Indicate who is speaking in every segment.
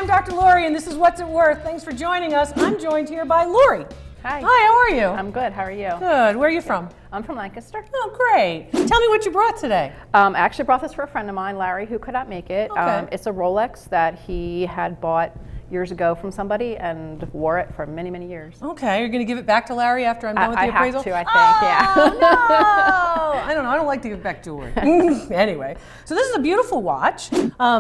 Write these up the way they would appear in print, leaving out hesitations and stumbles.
Speaker 1: I'm Dr. Lori, and this is What's It Worth. Thanks for joining us. I'm joined here by Lori.
Speaker 2: Hi.
Speaker 1: Hi, how are you?
Speaker 2: I'm good. How are you?
Speaker 1: Good. Where are you from?
Speaker 2: I'm from Lancaster.
Speaker 1: Oh, great. Tell me what you brought today.
Speaker 2: I actually brought this for a friend of mine, Larry, who could not make it.
Speaker 1: Okay.
Speaker 2: It's a Rolex that he had bought years ago from somebody and wore it for many, many years.
Speaker 1: Okay, you're going to give it back to Larry after I'm done with the appraisal?
Speaker 2: I have to, I think, yeah.
Speaker 1: No! I don't know. I don't like to give back jewelry. Anyway, so this is a beautiful watch.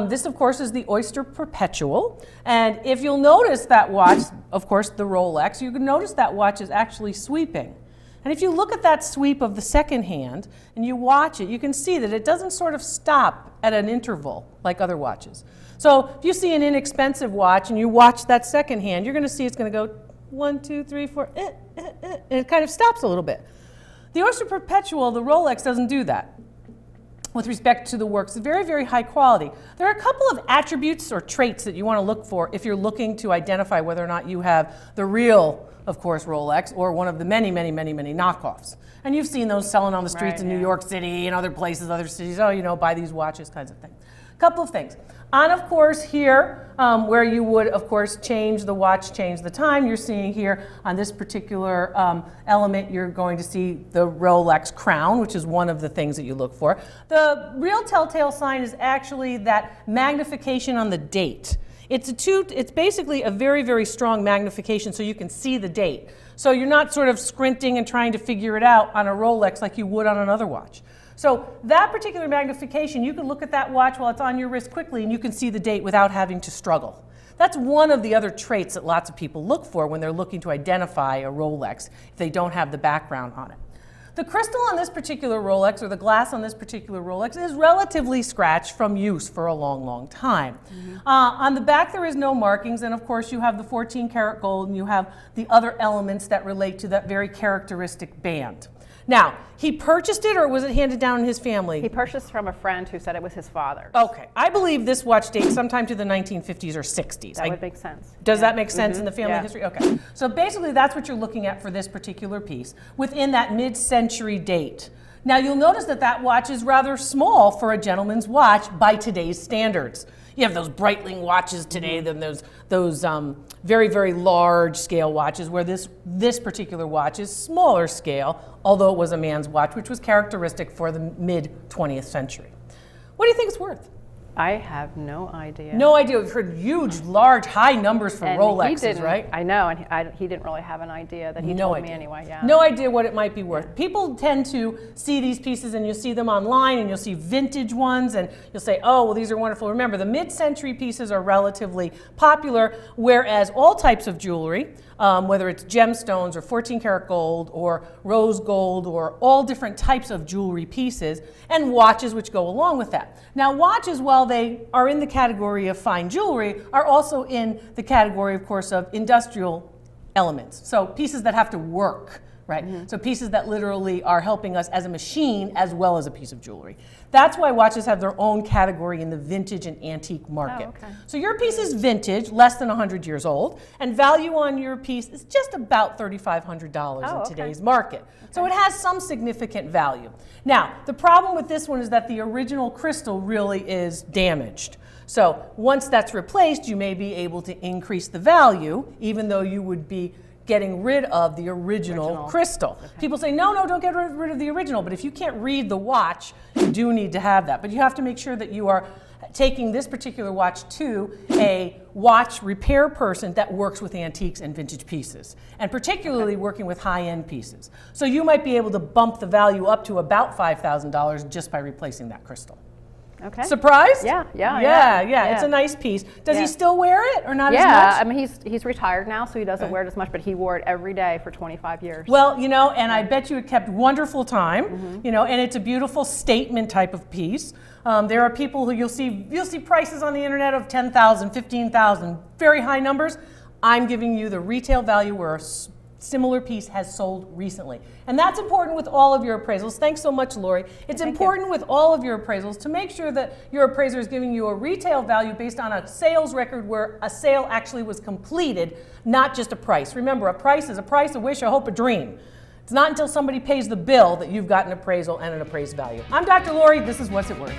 Speaker 1: This, of course, is the Oyster Perpetual. And if you'll notice that watch, of course, the Rolex, you can notice that watch is actually sweeping. And if you look at that sweep of the second hand and you watch it, you can see that it doesn't sort of stop at an interval like other watches. So if you see an inexpensive watch and you watch that second hand, you're going to see it's going to go 1, 2, 3, 4, and it kind of stops a little bit. The Oyster Perpetual, the Rolex, doesn't do that with respect to the works. It's very, very high quality. There are a couple of attributes or traits that you want to look for if you're looking to identify whether or not you have the real, of course, Rolex or one of the many, many, many, many knockoffs. And you've seen those selling on the streets in New York City and other places, other cities. Oh, you know, buy these watches, kinds of things. A couple of things. On, of course, here, where you would, of course, change the watch, change the time, you're seeing here on this particular element, you're going to see the Rolex crown, which is one of the things that you look for. The real telltale sign is actually that magnification on the date. It's basically a very, very strong magnification so you can see the date. So you're not sort of squinting and trying to figure it out on a Rolex like you would on another watch. So that particular magnification, you can look at that watch while it's on your wrist quickly and you can see the date without having to struggle. That's one of the other traits that lots of people look for when they're looking to identify a Rolex if they don't have the background on it. The crystal on this particular Rolex, or the glass on this particular Rolex, is relatively scratched from use for a long, long time. On the back there is no markings, and of course you have the 14 karat gold and you have the other elements that relate to that very characteristic band. Now, he purchased it or was it handed down in his family?
Speaker 2: He purchased from a friend who said it was his father's.
Speaker 1: Okay. I believe this watch dates sometime to the 1950s or 60s.
Speaker 2: That would make sense.
Speaker 1: Does that make sense in the family
Speaker 2: Yeah.
Speaker 1: history? Okay. So basically that's what you're looking at for this particular piece within that mid-century date. Now you'll notice that that watch is rather small for a gentleman's watch by today's standards. You have those Breitling watches today, then those very, very large scale watches where this particular watch is smaller scale, although it was a man's watch, which was characteristic for the mid-20th century. What do you think it's worth?
Speaker 2: I have no idea.
Speaker 1: No idea. We've heard huge, large, high numbers for Rolexes, right?
Speaker 2: I know, and he didn't really have an idea that he told me anyway. Yeah.
Speaker 1: No idea what it might be worth. People tend to see these pieces and you'll see them online and you'll see vintage ones and you'll say, oh, well, these are wonderful. Remember, the mid-century pieces are relatively popular, whereas all types of jewelry, whether it's gemstones or 14 karat gold or rose gold or all different types of jewelry pieces and watches which go along with that. Now watches, while they are in the category of fine jewelry, are also in the category, of course, of industrial elements. So pieces that have to work, right? So pieces that literally are helping us as a machine as well as a piece of jewelry. That's why watches have their own category in the vintage and antique market.
Speaker 2: Oh, okay.
Speaker 1: So your piece is vintage, less than 100 years old, and value on your piece is just about $3,500 in today's market. Okay. So it has some significant value. Now, the problem with this one is that the original crystal really is damaged. So once that's replaced, you may be able to increase the value, even though you would be getting rid of the original crystal. Okay. People say, no, don't get rid of the original, but if you can't read the watch, you do need to have that. But you have to make sure that you are taking this particular watch to a watch repair person that works with antiques and vintage pieces, and particularly working with high-end pieces. So you might be able to bump the value up to about $5,000 just by replacing that crystal.
Speaker 2: Okay.
Speaker 1: Surprised?
Speaker 2: Yeah.
Speaker 1: It's a nice piece. Does he still wear it or not as much?
Speaker 2: Yeah, I mean, he's retired now, so he doesn't wear it as much, but he wore it every day for 25 years.
Speaker 1: Well, you know, and I bet you it kept wonderful time, you know, and it's a beautiful statement type of piece. There are people who you'll see prices on the internet of $10,000, $15,000, very high numbers. I'm giving you the retail value where a similar piece has sold recently. And that's important with all of your appraisals. Thanks so much, Lori. It's important with all of your appraisals to make sure that your appraiser is giving you a retail value based on a sales record where a sale actually was completed, not just a price. Remember, a price is a price, a wish, a hope, a dream. It's not until somebody pays the bill that you've got an appraisal and an appraised value. I'm Dr. Lori. This is What's It Worth.